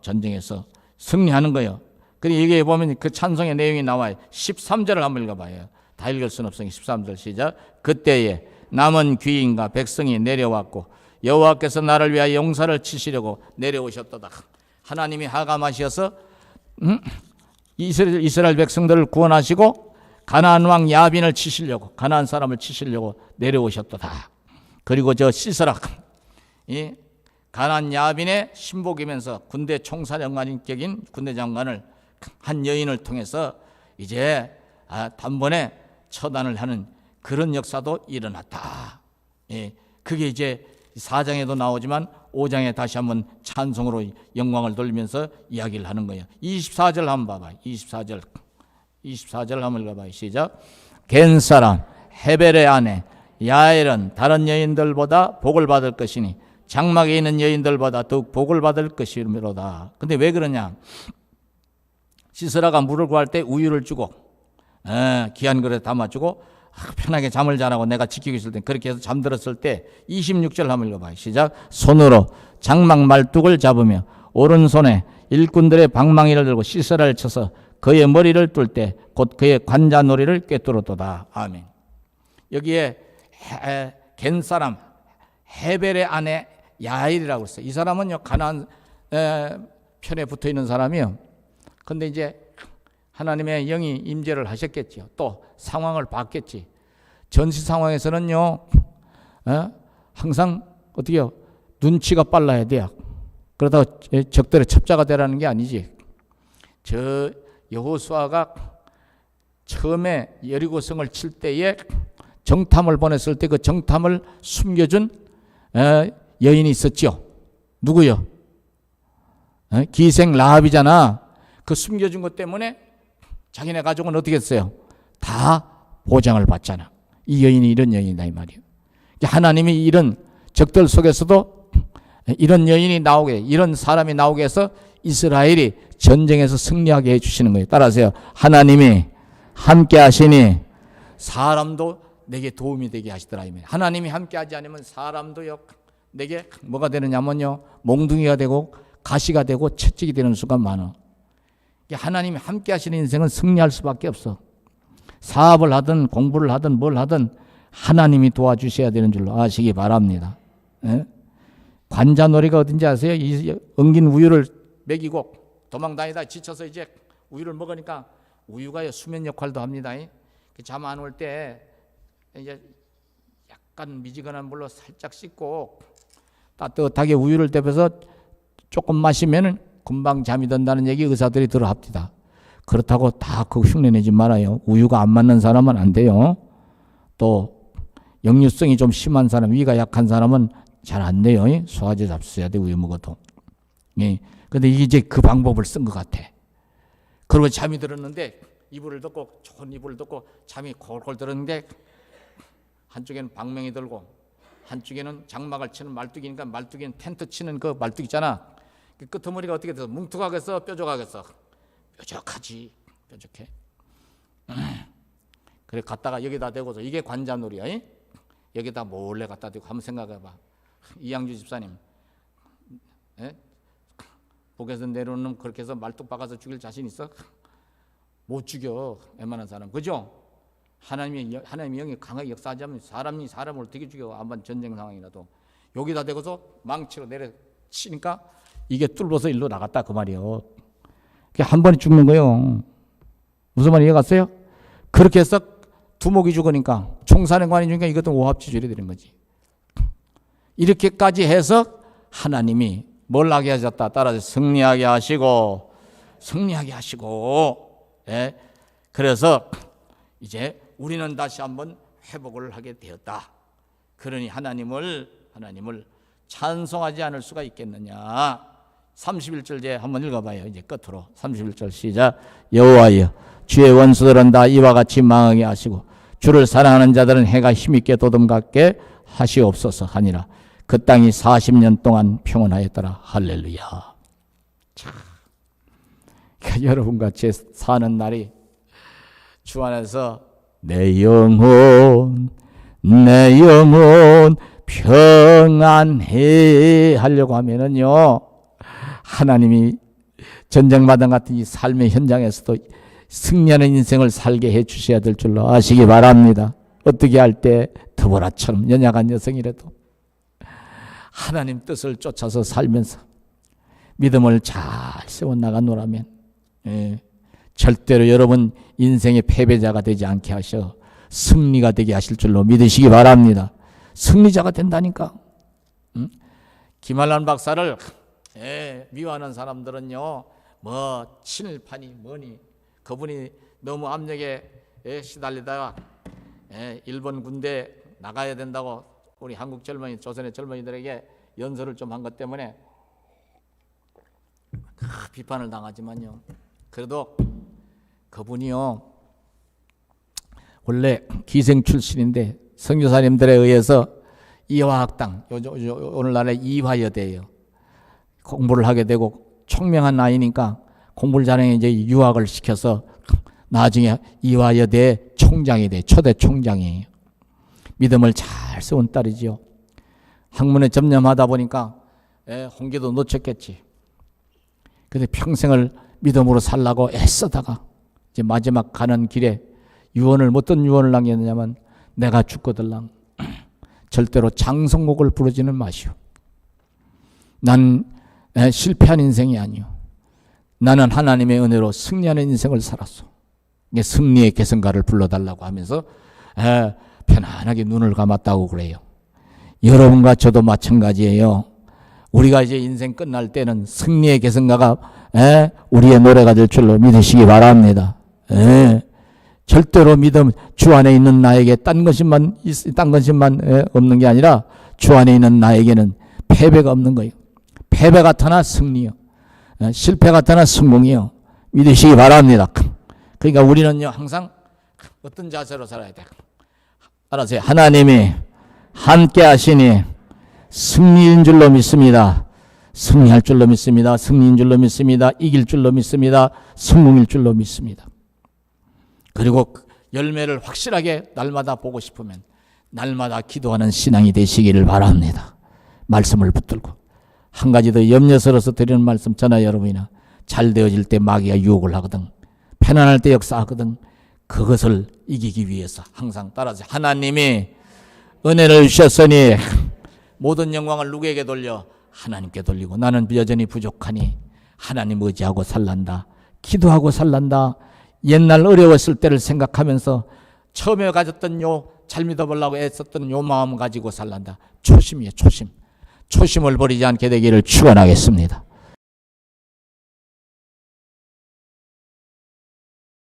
승리하는 거예요. 그리고 여기에 보면 그 찬송의 내용이 나와요. 13절을 한번 읽어봐요. 다 읽을 수는 없으니 13절 시작. 그때에 남은 귀인과 백성이 내려왔고 여호와께서 나를 위하여 용사를 치시려고 내려오셨도다. 하나님이 하감하셔서 이스라엘 백성들을 구원하시고 가나안 왕 야빈을 치시려고 가나안 사람을 치시려고 내려오셨도다. 그리고 저 시스라 이 가나안 야빈의 신복이면서 군대 총사령관격인 군대 장관을 한 여인을 통해서 이제 단번에 처단을 하는 그런 역사도 일어났다. 그게 이제 4장에도 나오지만 5장에 다시 한번 찬송으로 영광을 돌리면서 이야기를 하는 거예요. 24절 한번 봐봐요. 24절 한번 읽어봐요. 시작. 겐 사람 헤벨의 아내 야엘은 다른 여인들보다 복을 받을 것이니 장막에 있는 여인들보다 더욱 복을 받을 것이로다. 근데 왜 그러냐? 시스라가 물을 구할 때 우유를 주고 귀한 그릇에 담아주고 편하게 잠을 자라고 내가 지키고 있을 때 그렇게 해서 잠들었을 때 26절 한번 읽어봐요. 시작. 손으로 장막 말뚝을 잡으며 오른손에 일꾼들의 방망이를 들고 시스라를 쳐서 그의 머리를 뚫을 때 곧 그의 관자놀이를 꿰뚫었도다. 아멘. 여기에 겐 사람 헤벨의 아내 야일이라고 했어요. 이 사람은요 가나안 편에 붙어 있는 사람이요. 근데 이제 하나님의 영이 임재를 하셨겠죠. 또 상황을 봤겠지. 전시 상황에서는요 항상 어떻게요? 눈치가 빨라야 돼요. 그러다가 적들의 첩자가 되라는 게 아니지. 저 여호수아가 처음에 여리고성을 칠 때에 정탐을 보냈을 때 그 정탐을 숨겨준 여인이 있었죠. 누구요? 기생 라합이잖아. 그 숨겨준 것 때문에 자기네 가족은 어떻게 했어요? 다 보장을 받잖아. 이 여인이 이런 여인이다 이 말이에요. 하나님이 이런 적들 속에서도 이런 여인이 나오게, 이런 사람이 나오게 해서 이스라엘이 전쟁에서 승리하게 해주시는 거예요. 따라하세요. 하나님이 함께 하시니 사람도 내게 도움이 되게 하시더라. 하나님이 함께 하지 않으면 사람도요, 내게 뭐가 되느냐면요, 몽둥이가 되고 가시가 되고 채찍이 되는 수가 많아. 하나님이 함께 하시는 인생은 승리할 수밖에 없어. 사업을 하든 공부를 하든 뭘 하든 하나님이 도와주셔야 되는 줄로 아시기 바랍니다. 예? 관자놀이가 어딘지 아세요? 이 엉긴 우유를 먹이고 도망다니다 지쳐서 이제 우유를 먹으니까 우유가 수면 역할도 합니다. 잠 안 올 때 이제 약간 미지근한 물로 살짝 씻고 따뜻하게 우유를 데펴서 조금 마시면 금방 잠이 든다는 얘기 의사들이 들어합니다. 그렇다고 다 그거 흉내내지 말아요. 우유가 안 맞는 사람은 안 돼요. 또 역류성이 좀 심한 사람, 위가 약한 사람은 잘 안 돼요. 소화제 잡수해야 돼, 우유 먹어도. 근데 이제 그 방법을 쓴 것 같아. 그리고 잠이 들었는데 이불을 덮고, 좋은 이불을 덮고 잠이 골골 들었는데 한쪽에는 방맹이 들고 한쪽에는 장막을 치는 말뚝이니까, 말뚝이는 텐트 치는 그 말뚝 있잖아. 그 끄트머리가 어떻게 돼서 뭉툭하겠어, 뾰족하겠어? 뾰족하지. 뾰족해. 그래 갖다가 여기다 대고서, 이게 관자놀이야. 여기다 몰래 갖다 대고 한번 생각해봐. 이양주 집사님, 북에서 내려오는 놈 그렇게 해서 말뚝 박아서 죽일 자신 있어? 못 죽여, 웬만한 사람. 그죠? 하나님의 영이 강하게 역사하지 않으면 사람이 사람을 어떻게 죽여? 한번 전쟁 상황이라도. 여기다 대고서 망치로 내려 치니까 이게 뚫어서 일로 나갔다, 그 말이요. 한 번에 죽는 거예요. 무슨 말 이해갔어요? 그렇게 해서 두목이 죽으니까, 총사령관이 죽으니까 이것도 오합지졸이 되는 거지. 이렇게까지 해서 하나님이 뭘 하게 하셨다? 따라서 승리하게 하시고, 승리하게 하시고, 예? 그래서 이제 우리는 다시 한번 회복을 하게 되었다. 그러니 하나님을 찬송하지 않을 수가 있겠느냐. 31절째 한번 읽어봐요. 이제 끝으로 31절 시작. 여호와여, 주의 원수들은 다 이와 같이 망하게 하시고 주를 사랑하는 자들은 해가 힘있게 도듬갑게 하시옵소서 하니라. 그 땅이 40년 동안 평온하였더라. 할렐루야. 자, 그러니까 여러분과 제 사는 날이 주 안에서 내 영혼 평안해 하려고 하면은요, 하나님이 전쟁마당 같은 이 삶의 현장에서도 승리하는 인생을 살게 해 주셔야 될 줄로 아시기 바랍니다. 어떻게 할 때 드보라처럼 연약한 여성이라도 하나님 뜻을 쫓아서 살면서 믿음을 잘 세워나가노라면, 절대로 여러분 인생의 패배자가 되지 않게 하셔 승리가 되게 하실 줄로 믿으시기 바랍니다. 승리자가 된다니까. 김한란 박사를 미워하는 사람들은요, 뭐 친일파니 뭐니, 그분이 너무 압력에 시달리다가 일본 군대 나가야 된다고 우리 한국 젊은이, 조선의 젊은이들에게 연설을 좀 한 것 때문에 비판을 당하지만요, 그래도 그분이요 원래 기생 출신인데 선교사님들에 의해서 이화학당, 오늘날의 이화여대예요, 공부를 하게 되고 총명한 아이니까 공부를 잘해 이제 유학을 시켜서 나중에 이화여대 총장이 돼. 초대 총장이에요. 믿음을 잘 세운 딸이지요. 학문에 전념하다 보니까 홍기도 놓쳤겠지. 근데 평생을 믿음으로 살라고 애쓰다가 이제 마지막 가는 길에 유언을, 어떤 유언을 남겼느냐면, 내가 죽거들랑 절대로 장성곡을 부르지는 마시오. 난 실패한 인생이 아니오. 나는 하나님의 은혜로 승리하는 인생을 살았어. 승리의 개성가를 불러달라고 하면서 편안하게 눈을 감았다고 그래요. 여러분과 저도 마찬가지예요. 우리가 이제 인생 끝날 때는 승리의 개성가가 우리의 노래가 될 줄로 믿으시기 바랍니다. 절대로 믿음, 주 안에 있는 나에게 딴 것만 없는 게 아니라 주 안에 있는 나에게는 패배가 없는 거예요. 패배 같으나 승리요, 실패 같으나 성공이요. 믿으시기 바랍니다. 그러니까 우리는요 항상 어떤 자세로 살아야 돼? 알아서요. 하나님이 함께 하시니 승리인 줄로 믿습니다. 승리할 줄로 믿습니다. 승리인 줄로 믿습니다. 이길 줄로 믿습니다. 성공일 줄로 믿습니다. 그리고 열매를 확실하게 날마다 보고 싶으면 날마다 기도하는 신앙이 되시기를 바랍니다. 말씀을 붙들고 한 가지 더 염려스러워서 드리는 말씀, 저나 여러분이나 잘 되어질 때 마귀가 유혹을 하거든, 편안할 때 역사하거든, 그것을 이기기 위해서 항상 따라서 하나님이 은혜를 주셨으니 모든 영광을 누구에게 돌려? 하나님께 돌리고, 나는 여전히 부족하니 하나님 의지하고 살란다. 기도하고 살란다. 옛날 어려웠을 때를 생각하면서 처음에 가졌던 잘 믿어보려고 애썼던 마음 가지고 살란다. 초심이에요, 초심. 초심을 버리지 않게 되기를 축원하겠습니다.